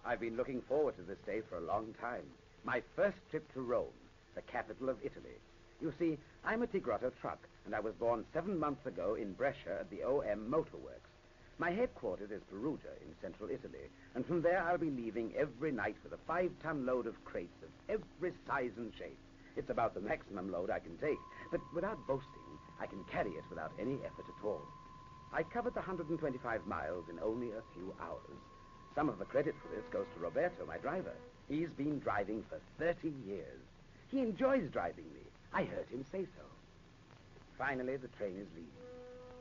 I've been looking forward to this day for a long time. My first trip to Rome, the capital of Italy. You see, I'm a Tigrotto truck, and I was born 7 months ago in Brescia at the OM Motor Works. My headquarters is Perugia in central Italy, and from there I'll be leaving every night with a 5-ton load of crates of every size and shape. It's about the maximum load I can take, but without boasting, I can carry it without any effort at all. I covered the 125 miles in only a few hours. Some of the credit for this goes to Roberto, my driver. He's been driving for 30 years. He enjoys driving me. I heard him say so. Finally, the train is leaving.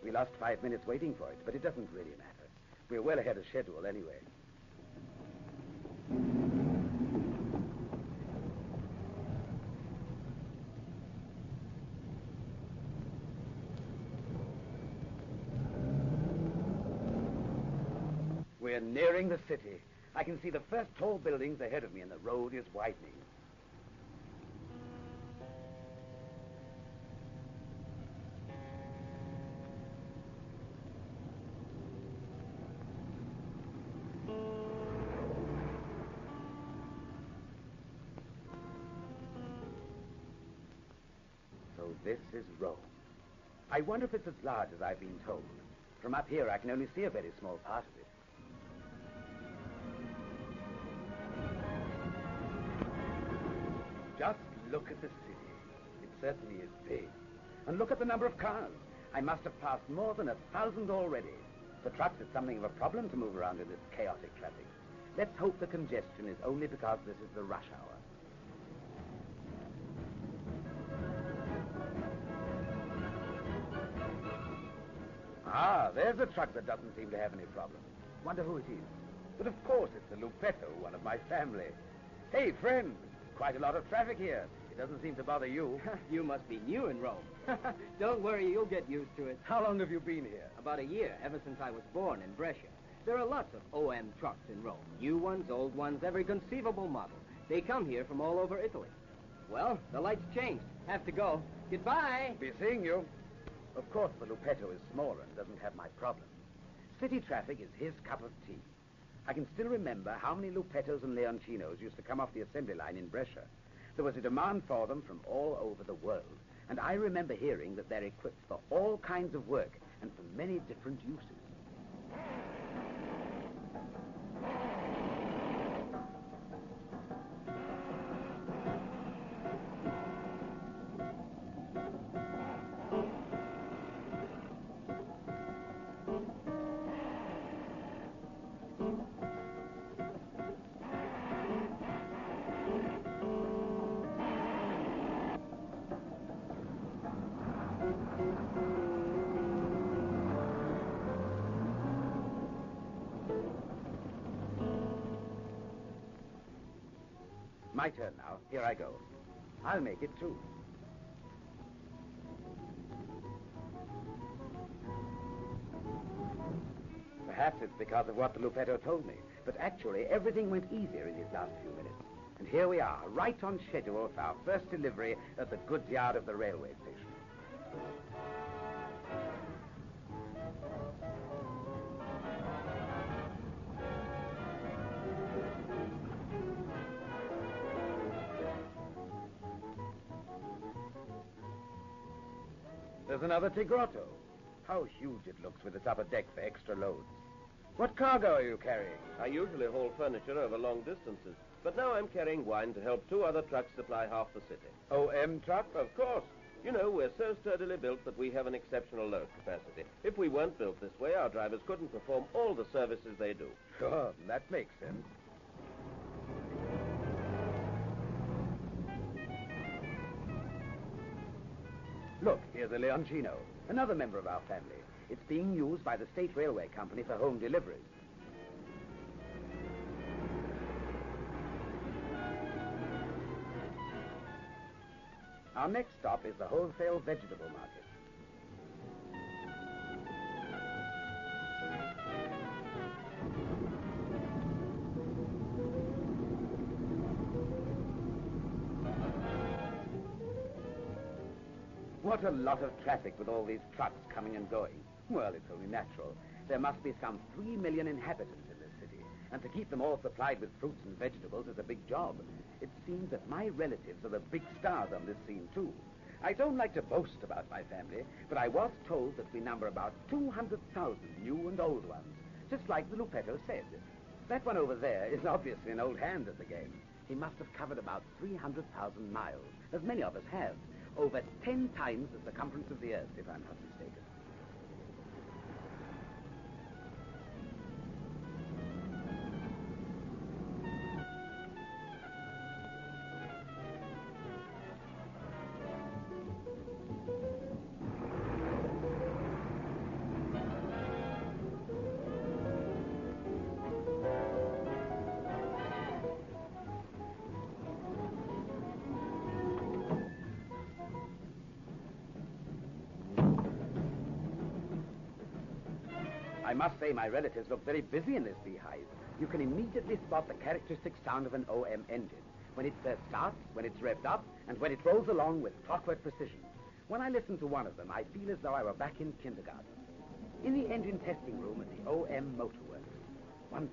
We lost 5 minutes waiting for it, but it doesn't really matter. We're well ahead of schedule anyway. We're nearing the city. I can see the first tall buildings ahead of me, and the road is widening. So this is Rome. I wonder if it's as large as I've been told. From up here, I can only see a very small part of it. Just look at the city. It certainly is big. And look at the number of cars. I must have passed more than 1,000 already. For trucks, it's something of a problem to move around in this chaotic traffic. Let's hope the congestion is only because this is the rush hour. Ah, there's a truck that doesn't seem to have any problem. Wonder who it is. But of course, it's the Luppetto, one of my family. Hey, friend. Quite a lot of traffic here. It doesn't seem to bother you. You must be new in Rome. Don't worry, you'll get used to it. How long have you been here? About a year, ever since I was born in Brescia. There are lots of OM trucks in Rome. New ones, old ones, every conceivable model. They come here from all over Italy. Well, the lights changed. Have to go. Goodbye. Be seeing you. Of course, the Luppetto is smaller and doesn't have my problems. City traffic is his cup of tea. I can still remember how many Luppettos and Leoncinos used to come off the assembly line in Brescia. There was a demand for them from all over the world, and I remember hearing that they're equipped for all kinds of work and for many different uses. My turn now. Here I go. I'll make it too. Perhaps it's because of what the Luppetto told me, but actually everything went easier in his last few minutes. And here we are, right on schedule for our first delivery at the goods yard of the railway station. There's another Tigrotto. How huge it looks with its upper deck for extra loads. What cargo are you carrying? I usually haul furniture over long distances, but now I'm carrying wine to help 2 other trucks supply half the city. OM truck? Of course. You know, we're so sturdily built that we have an exceptional load capacity. If we weren't built this way, our drivers couldn't perform all the services they do. Sure, that makes sense. Look, here's a Leoncino, another member of our family. It's being used by the State Railway Company for home deliveries. Our next stop is the wholesale vegetable market. What a lot of traffic with all these trucks coming and going. Well, it's only natural. There must be some 3 million inhabitants in this city, and to keep them all supplied with fruits and vegetables is a big job. It seems that my relatives are the big stars on this scene, too. I don't like to boast about my family, but I was told that we number about 200,000 new and old ones, just like the Lupetto said. That one over there is obviously an old hand at the game. He must have covered about 300,000 miles, as many of us have. Over 10 times the circumference of the Earth, if I'm not mistaken. I must say my relatives look very busy in this beehive. You can immediately spot the characteristic sound of an OM engine, when it first starts, when it's revved up, and when it rolls along with clockwork precision. When I listen to one of them, I feel as though I were back in kindergarten. In the engine testing room at the OM Motorworks, 1,000,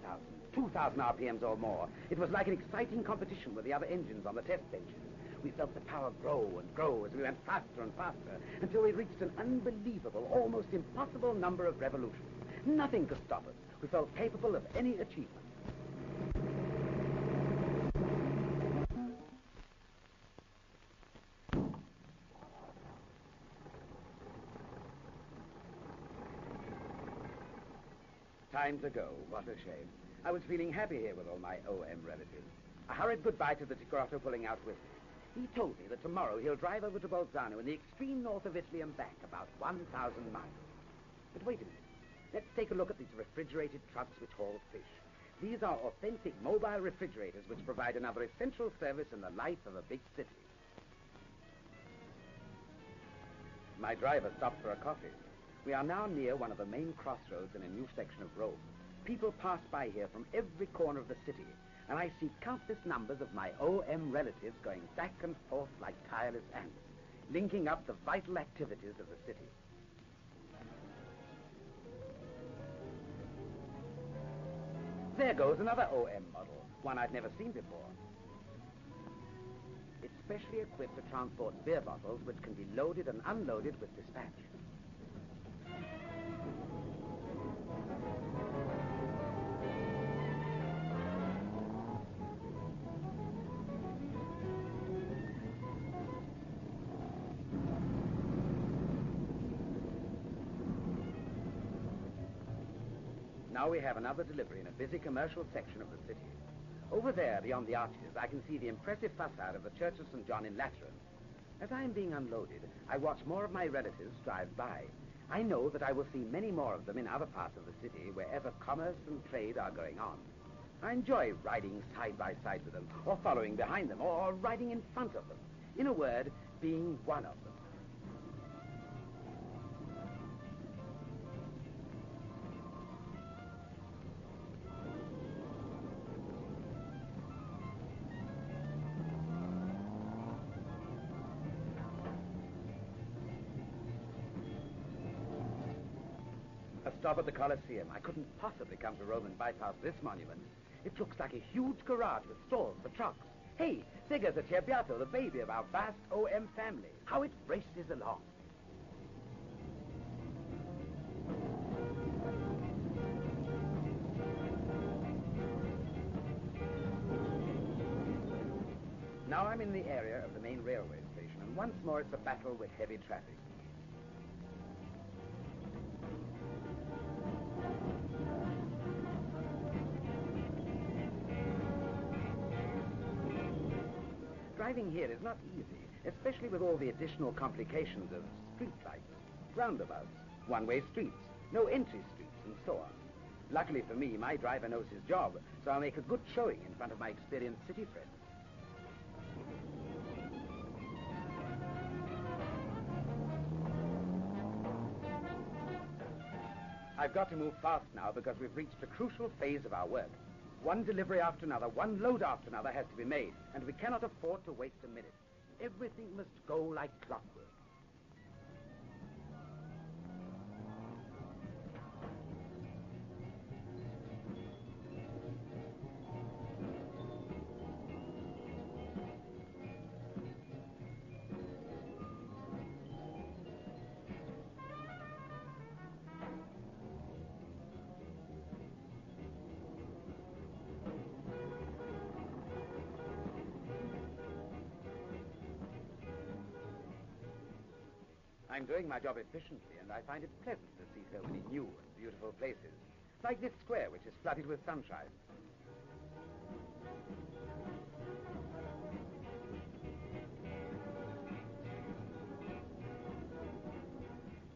2,000 RPMs or more, it was like an exciting competition with the other engines on the test benches. We felt the power grow and grow as we went faster and faster, until we reached an unbelievable, almost impossible number of revolutions. Nothing could stop us. We felt capable of any achievement. Time to go. What a shame. I was feeling happy here with all my OM relatives. I hurried goodbye to the Tigotto pulling out with me. He told me that tomorrow he'll drive over to Bolzano in the extreme north of Italy and back, about 1,000 miles. But wait a minute. Let's take a look at these refrigerated trucks which haul fish. These are authentic mobile refrigerators which provide another essential service in the life of a big city. My driver stopped for a coffee. We are now near one of the main crossroads in a new section of Rome. People pass by here from every corner of the city, and I see countless numbers of my OM relatives going back and forth like tireless ants, linking up the vital activities of the city. There goes another OM model, one I've never seen before. It's specially equipped to transport beer bottles which can be loaded and unloaded with dispatch. Now we have another delivery in a busy commercial section of the city. Over there, beyond the arches, I can see the impressive facade of the Church of St. John in Lateran. As I am being unloaded, I watch more of my relatives drive by. I know that I will see many more of them in other parts of the city wherever commerce and trade are going on. I enjoy riding side by side with them, or following behind them, or riding in front of them. In a word, being one of them. A stop at the Colosseum. I couldn't possibly come to Rome and bypass this monument. It looks like a huge garage with stalls for trucks. Hey, there goes a Cerbiato, the baby of our vast OM family. How it races along. Now I'm in the area of the main railway station, and once more it's a battle with heavy traffic. Driving here is not easy, especially with all the additional complications of street lights, roundabouts, one-way streets, no entry streets, and so on. Luckily for me, my driver knows his job, so I'll make a good showing in front of my experienced city friends. I've got to move fast now because we've reached a crucial phase of our work. One delivery after another, one load after another has to be made, and we cannot afford to waste a minute. Everything must go like clockwork. I'm doing my job efficiently, and I find it pleasant to see so many new and beautiful places, like this square, which is flooded with sunshine.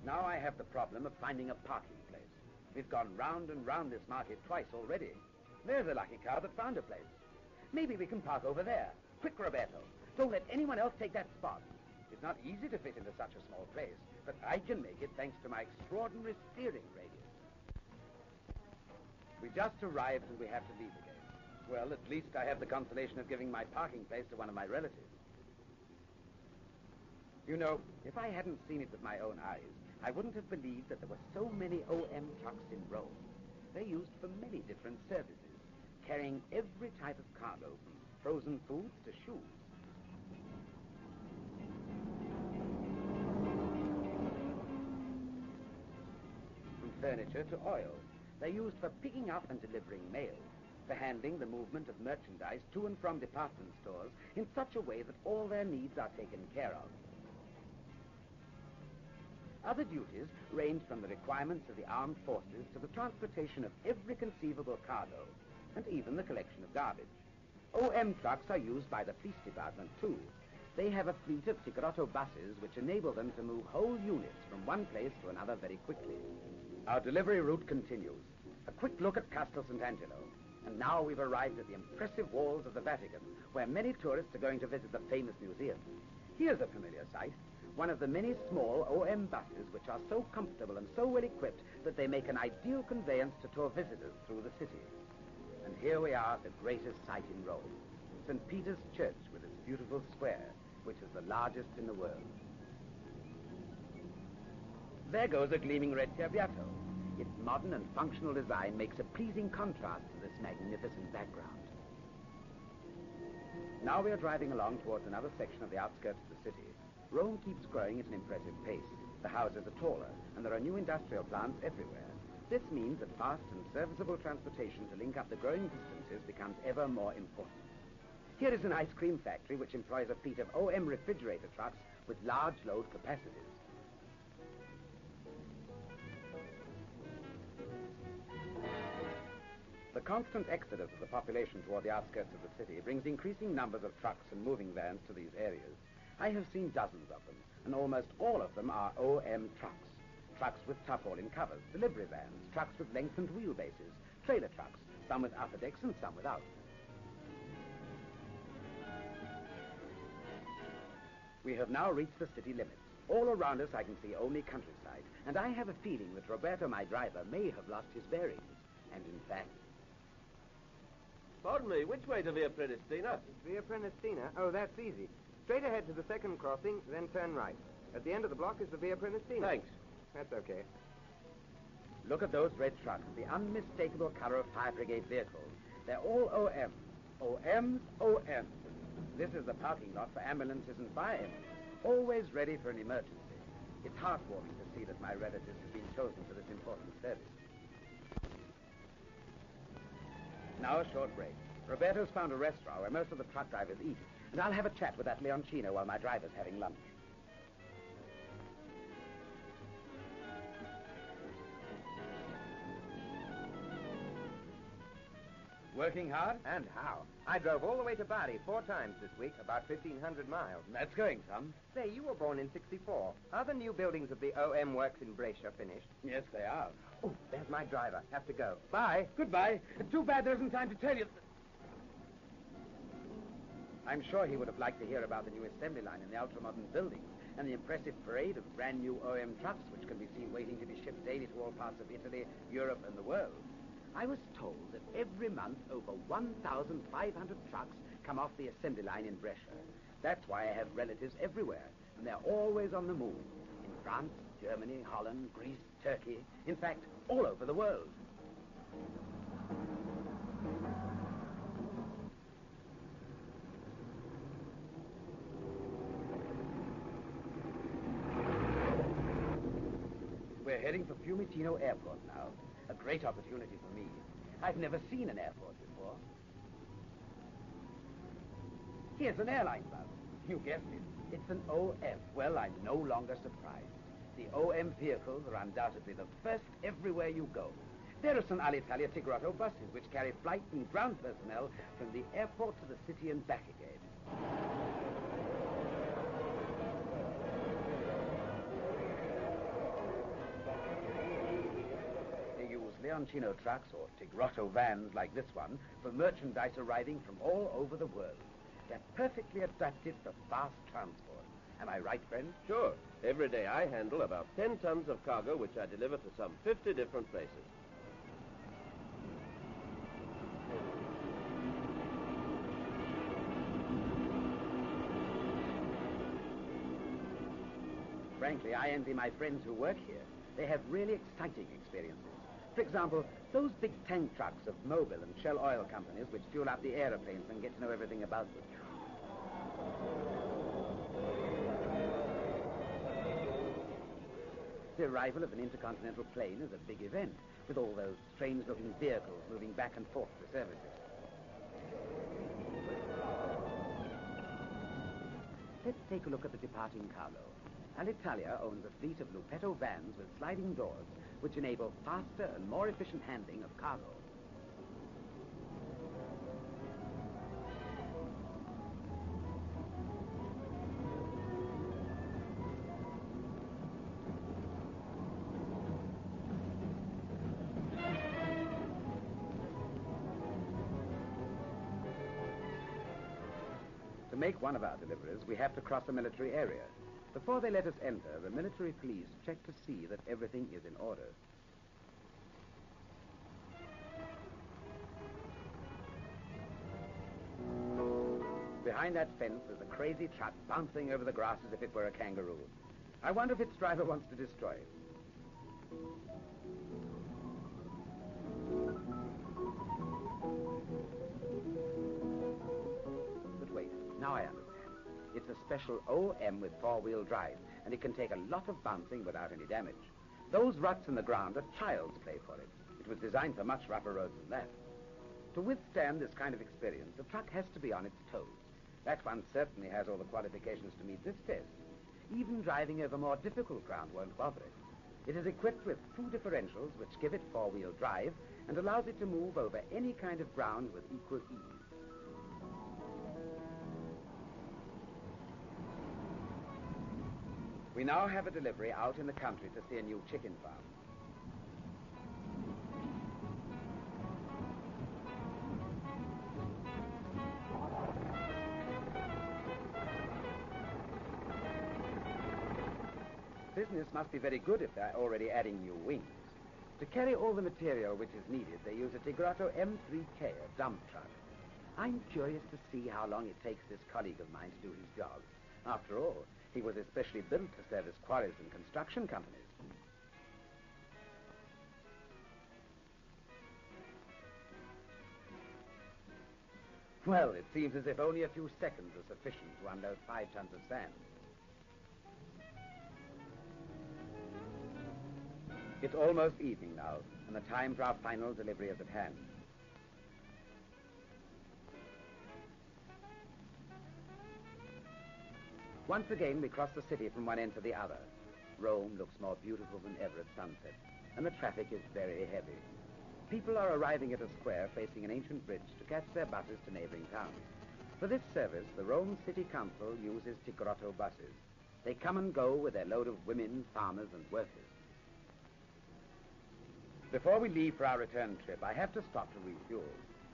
Now I have the problem of finding a parking place. We've gone round and round this market twice already. There's a lucky car that found a place. Maybe we can park over there. Quick, Roberto. Don't let anyone else take that spot. It's not easy to fit into such a small place, but I can make it thanks to my extraordinary steering radius. We just arrived and we have to leave again. Well, at least I have the consolation of giving my parking place to one of my relatives. You know, if I hadn't seen it with my own eyes, I wouldn't have believed that there were so many OM trucks in Rome. They're used for many different services, carrying every type of cargo, from frozen foods to shoes. Furniture to oil. They're used for picking up and delivering mail, for handling the movement of merchandise to and from department stores in such a way that all their needs are taken care of. Other duties range from the requirements of the armed forces to the transportation of every conceivable cargo, and even the collection of garbage. OM trucks are used by the police department too. They have a fleet of Ticarato buses which enable them to move whole units from one place to another very quickly. Our delivery route continues. A quick look at Castel Sant'Angelo. And now we've arrived at the impressive walls of the Vatican, where many tourists are going to visit the famous museum. Here's a familiar sight. One of the many small OM buses which are so comfortable and so well equipped that they make an ideal conveyance to tour visitors through the city. And here we are at the greatest sight in Rome, St. Peter's Church with its beautiful square, which is the largest in the world. There goes a gleaming red Fiat. Its modern and functional design makes a pleasing contrast to this magnificent background. Now we are driving along towards another section of the outskirts of the city. Rome keeps growing at an impressive pace. The houses are taller, and there are new industrial plants everywhere. This means that fast and serviceable transportation to link up the growing distances becomes ever more important. Here is an ice cream factory which employs a fleet of OM refrigerator trucks with large load capacities. The constant exodus of the population toward the outskirts of the city brings increasing numbers of trucks and moving vans to these areas. I have seen dozens of them, and almost all of them are OM trucks. Trucks with tarpaulin covers, delivery vans, trucks with lengthened wheelbases, trailer trucks, some with upper decks and some without. We have now reached the city limits. All around us I can see only countryside, and I have a feeling that Roberto, my driver, may have lost his bearings. And in fact... Pardon me, which way to Via Prenestina? Via Prenestina? Oh, that's easy. Straight ahead to the second crossing, then turn right. At the end of the block is the Via Prenestina. Thanks. That's okay. Look at those red trucks, the unmistakable color of fire brigade vehicles. They're all OMs. OMs, OMs. This is the parking lot for ambulances and fire engines, always ready for an emergency. It's heartwarming to see that my relatives have been chosen for this important service. Now a short break. Roberto's found a restaurant where most of the truck drivers eat, and I'll have a chat with that Leoncino while my driver's having lunch. Working hard? And how? I drove all the way to Bari 4 times this week, about 1,500 miles. That's going some. Say, you were born in 64. Are the new buildings of the OM works in Brescia finished? Yes, they are. Oh, there's my driver. Have to go. Bye. Goodbye. Too bad there isn't time to tell you. I'm sure he would have liked to hear about the new assembly line in the ultra-modern buildings. and the impressive parade of brand new OM trucks which can be seen waiting to be shipped daily to all parts of Italy, Europe, and the world. I was told that every month over 1,500 trucks come off the assembly line in Brescia. That's why I have relatives everywhere, and they're always on the move. In France, Germany, Holland, Greece, Turkey, in fact, all over the world. We're heading for Fiumitino Airport now. A great opportunity for me. I've never seen an airport before. Here's an airline bus. You guessed it. It's an OM. Well, I'm no longer surprised. The OM vehicles are undoubtedly the first everywhere you go. There are some Alitalia Tigrotto buses which carry flight and ground personnel from the airport to the city and back again. They use Leoncino trucks or Tigrotto vans like this one for merchandise arriving from all over the world. They're perfectly adapted for fast transport. Am I right, friend? Sure. Every day I handle about 10 tons of cargo, which I deliver to some 50 different places. Frankly, I envy my friends who work here. They have really exciting experiences. For example, those big tank trucks of Mobil and Shell Oil companies which fuel up the aeroplanes and get to know everything about them. The arrival of an intercontinental plane is a big event, with all those strange-looking vehicles moving back and forth to service it. Let's take a look at the departing cargo. Alitalia owns a fleet of Luppetto vans with sliding doors, which enable faster and more efficient handling of cargo. To make one of our deliveries, we have to cross a military area. Before they let us enter, the military police check to see that everything is in order. Behind that fence is a crazy truck bouncing over the grass as if it were a kangaroo. I wonder if its driver wants to destroy it. But wait, now I understand. It's a special OM with four-wheel drive, and it can take a lot of bouncing without any damage. Those ruts in the ground are child's play for it. It was designed for much rougher roads than that. To withstand this kind of experience, the truck has to be on its toes. That one certainly has all the qualifications to meet this test. Even driving over more difficult ground won't bother it. It is equipped with two differentials which give it four-wheel drive and allows it to move over any kind of ground with equal ease. We now have a delivery out in the country to see a new chicken farm. Business must be very good if they're already adding new wings. To carry all the material which is needed, they use a Tigrotto M3K, a dump truck. I'm curious to see how long it takes this colleague of mine to do his job. After all, he was especially built to service quarries and construction companies. Well, it seems as if only a few seconds are sufficient to unload 5 tons of sand. It's almost evening now, and the time for our final delivery is at hand. Once again, we cross the city from one end to the other. Rome looks more beautiful than ever at sunset, and the traffic is very heavy. People are arriving at a square facing an ancient bridge to catch their buses to neighboring towns. For this service, the Rome City Council uses Tigrotto buses. They come and go with their load of women, farmers, and workers. Before we leave for our return trip, I have to stop to refuel.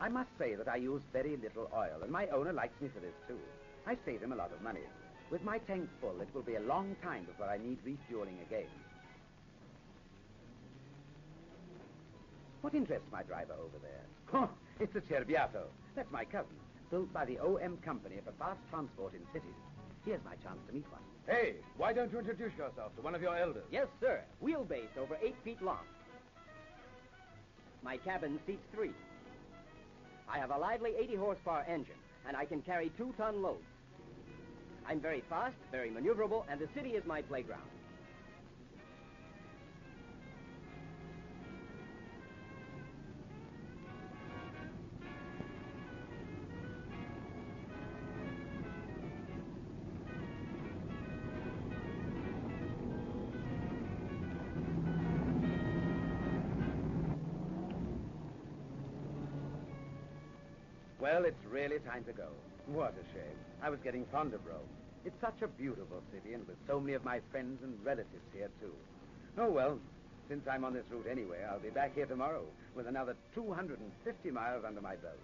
I must say that I use very little oil, and my owner likes me for this, too. I save him a lot of money. With my tank full, it will be a long time before I need refueling again. What interests my driver over there? Oh, it's a Cerbiato. That's my cousin, built by the OM company for fast transport in cities. Here's my chance to meet one. Hey, why don't you introduce yourself to one of your elders? Yes, sir. Wheelbase over 8 feet long. My cabin seats 3. I have a lively 80-horsepower engine, and I can carry 2-ton loads. I'm very fast, very maneuverable, and the city is my playground. Well, it's really time to go. What a shame. I was getting fond of Rome. It's such a beautiful city, and with so many of my friends and relatives here, too. Oh, well, since I'm on this route anyway, I'll be back here tomorrow with another 250 miles under my belt.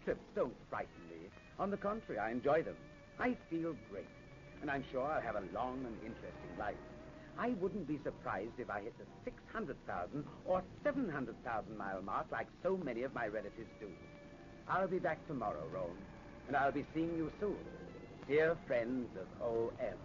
Trips don't frighten me. On the contrary, I enjoy them. I feel great, and I'm sure I'll have a long and interesting life. I wouldn't be surprised if I hit the 600,000 or 700,000 mile mark like so many of my relatives do. I'll be back tomorrow, Rome, and I'll be seeing you soon, dear friends of OM.